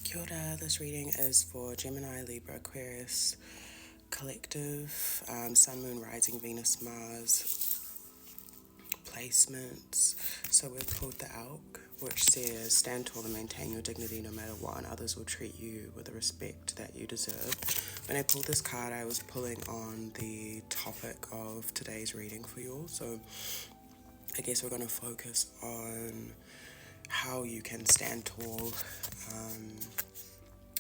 Kia ora, this reading is for Gemini, Libra, Aquarius, collective, Sun, Moon, Rising, Venus, Mars, placements. So we've pulled the Elk, which says, stand tall and maintain your dignity no matter what, and others will treat you with the respect that you deserve. When I pulled this card, I was pulling on the topic of today's reading for you all. So I guess we're going to focus on how you can stand tall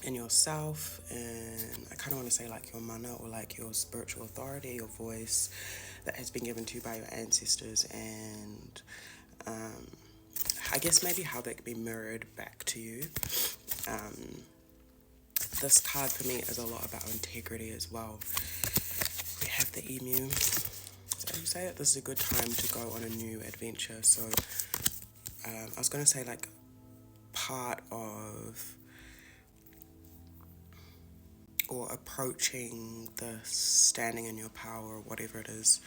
in yourself, and I kind of want to say like your mana, or like your spiritual authority, your voice that has been given to you by your ancestors, and I guess maybe how that could be mirrored back to you. This card for me is a lot about integrity as well. We have the emu. So you say that this is a good time to go on a new adventure. So I was going to say like part of or approaching the standing in your power, or whatever it is,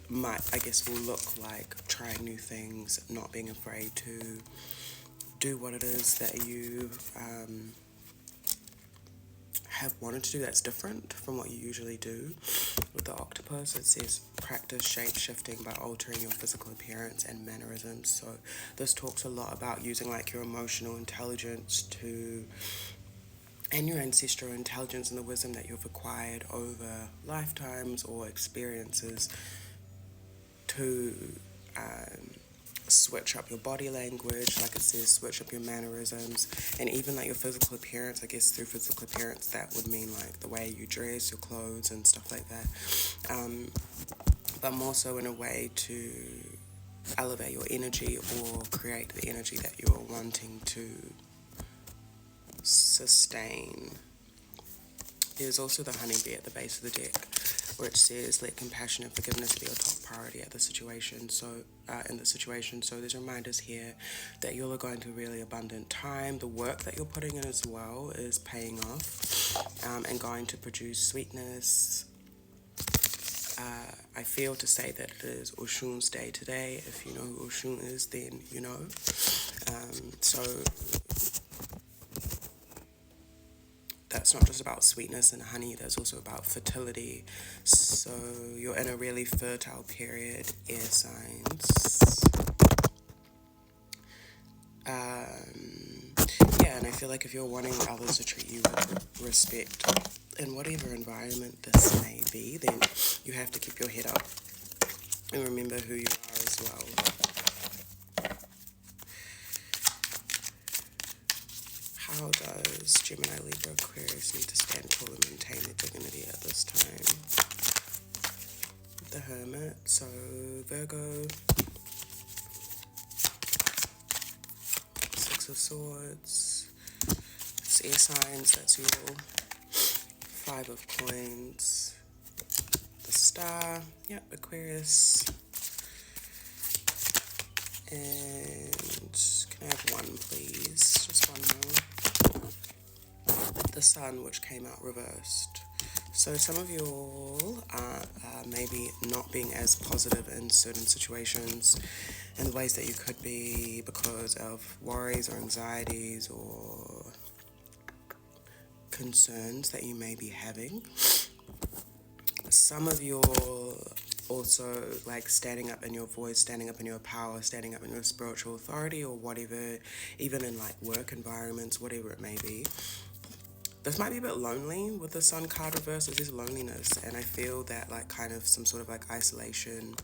will look like trying new things, not being afraid to do what it is that you have wanted to do that's different from what you usually do. With the octopus, it says practice shape-shifting by altering your physical appearance and mannerisms. So this talks a lot about using like your emotional intelligence and your ancestral intelligence and the wisdom that you've acquired over lifetimes or experiences to switch up your body language, like it says, switch up your mannerisms, and even like your physical appearance. I guess through physical appearance that would mean like the way you dress, your clothes and stuff like that, but more so in a way to elevate your energy or create the energy that you're wanting to sustain. There's also the honeybee at the base of the deck, which says let compassion and forgiveness be your top priority at the situation. So in the situation, so there's reminders here that you're going through really abundant time. The work that you're putting in as well is paying off, and going to produce sweetness. I feel to say that it is Oshun's day today. If you know who Oshun is, then you know. So that's not just about sweetness and honey, that's also about fertility. So you're in a really fertile period, air signs. And I feel like if you're wanting others to treat you with respect in whatever environment this may be, then you have to keep your head up and remember who you are as well. How does Gemini, Libra, Aquarius need to stand tall and maintain their dignity at this time? The Hermit, so Virgo, Six of Swords, it's air signs, that's you all. Five of Coins, the Star, yep, Aquarius, and can I have one please, just one more. The Sun, which came out reversed. So some of you all are maybe not being as positive in certain situations in the ways that you could be because of worries or anxieties or concerns that you may be having. Some of you also like standing up in your voice, standing up in your power, standing up in your spiritual authority or whatever, even in like work environments, whatever it may be. This might be a bit lonely with the Sun card reverse. There's this loneliness, and I feel that like kind of some sort of like isolation,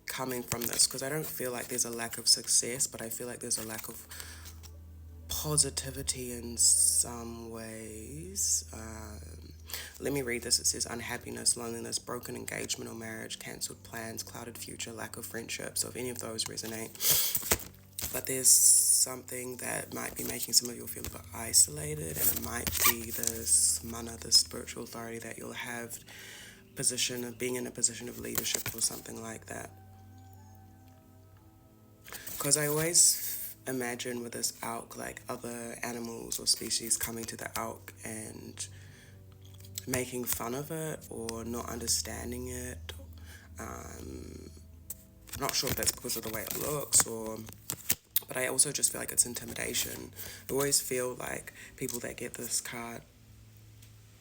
coming from this, because I don't feel like there's a lack of success, but I feel like there's a lack of positivity in some ways. Let me read this. It says unhappiness, loneliness, broken engagement or marriage, cancelled plans, clouded future, lack of friendship. So if any of those resonate, but there's something that might be making some of you feel a bit isolated, and it might be this mana, this spiritual authority that you'll have, position of being in a position of leadership or something like that. Because I always imagine with this elk, like other animals or species coming to the elk and making fun of it or not understanding it, I'm not sure if that's because of the way it looks, or... But I also just feel like it's intimidation. I always feel like people that get this card,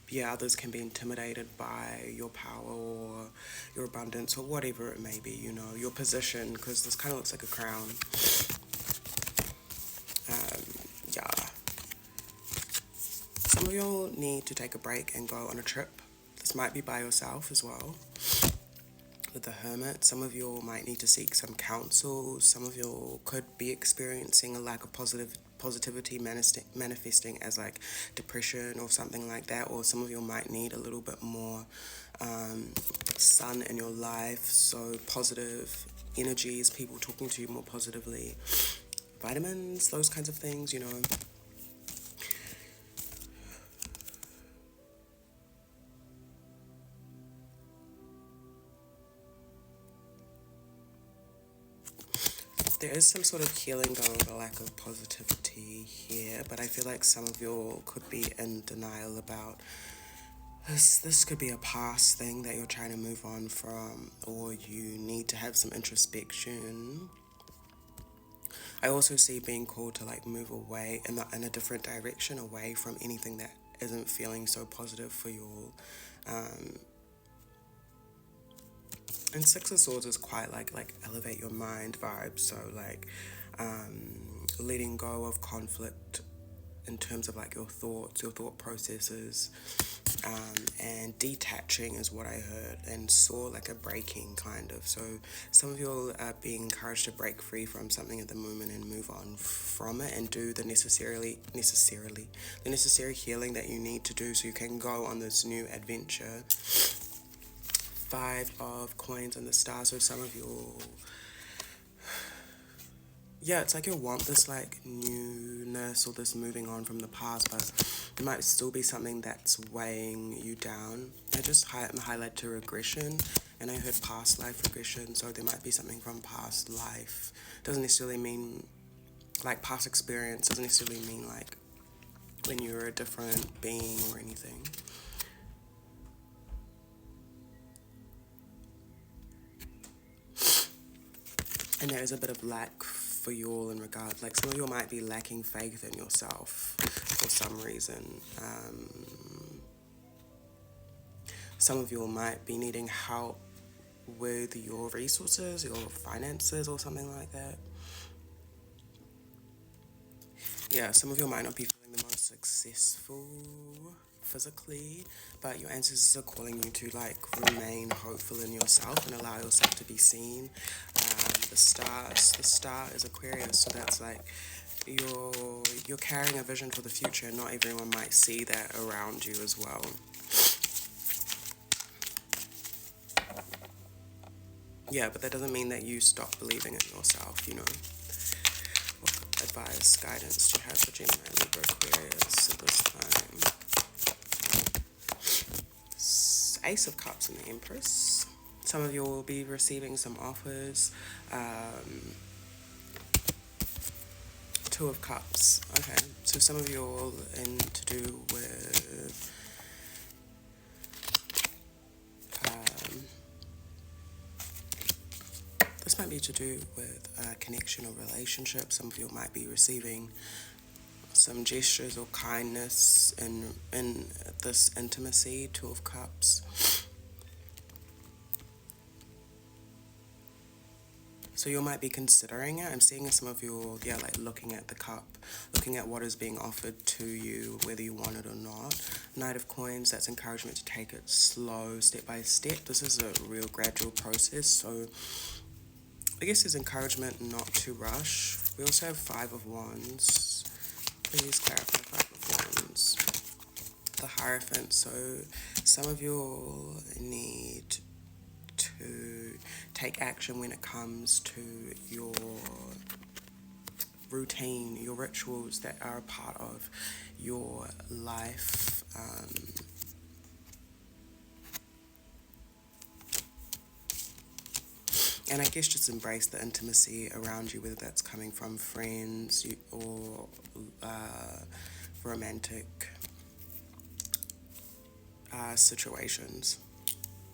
yeah, others can be intimidated by your power or your abundance or whatever it may be, you know, your position, because this kind of looks like a crown. Yeah. Some of you'll need to take a break and go on a trip. This might be by yourself as well. With the Hermit, some of you might need to seek some counsel. Some of you could be experiencing a lack of positivity manifesting as like depression or something like that, or some of you might need a little bit more sun in your life, so positive energies, people talking to you more positively, vitamins, those kinds of things, you know. There is some sort of healing going with a lack of positivity here, but I feel like some of you could be in denial about this. This could be a past thing that you're trying to move on from, or you need to have some introspection. I also see being called to like move away in a different direction, away from anything that isn't feeling so positive for you all. And Six of Swords is quite like elevate your mind vibes, so like letting go of conflict in terms of like your thoughts, your thought processes, and detaching is what I heard, and saw like a breaking kind of. So some of you are being encouraged to break free from something at the moment and move on from it and do the necessary healing that you need to do so you can go on this new adventure. 5 of Coins and the Star. So some of you, yeah, it's like you'll want this like newness or this moving on from the past, but it might still be something that's weighing you down. I just highlight to regression, and I heard past life regression, so there might be something from past life. Doesn't necessarily mean like past experience, doesn't necessarily mean like when you were a different being or anything. And there is a bit of lack for you all in regard, like some of you might be lacking faith in yourself for some reason. Some of you might be needing help with your resources, your finances, or something like that. Yeah, some of you might not be feeling the most successful physically, but your ancestors are calling you to like remain hopeful in yourself and allow yourself to be seen. The star is Aquarius, so that's like you're carrying a vision for the future, and not everyone might see that around you as well. Yeah, but that doesn't mean that you stop believing in yourself, you know. What advice, guidance do you have for Gemini, Libra, Aquarius at this time? Ace of Cups and the Empress. Some of you will be receiving some offers. 2 of Cups. Okay, so some of you all in to do with this might be to do with a connection or relationship. Some of you might be receiving some gestures or kindness in this intimacy. 2 of Cups. So you might be considering it. I'm seeing some of you, yeah, like looking at the cup, looking at what is being offered to you, whether you want it or not. Knight of Coins, that's encouragement to take it slow, step by step. This is a real gradual process, so I guess there's encouragement not to rush. We also have 5 of Wands. Please clarify 5 of Wands. The Hierophant, so some of you need to take action when it comes to your routine, your rituals that are a part of your life. And I guess just embrace the intimacy around you, whether that's coming from friends or romantic situations.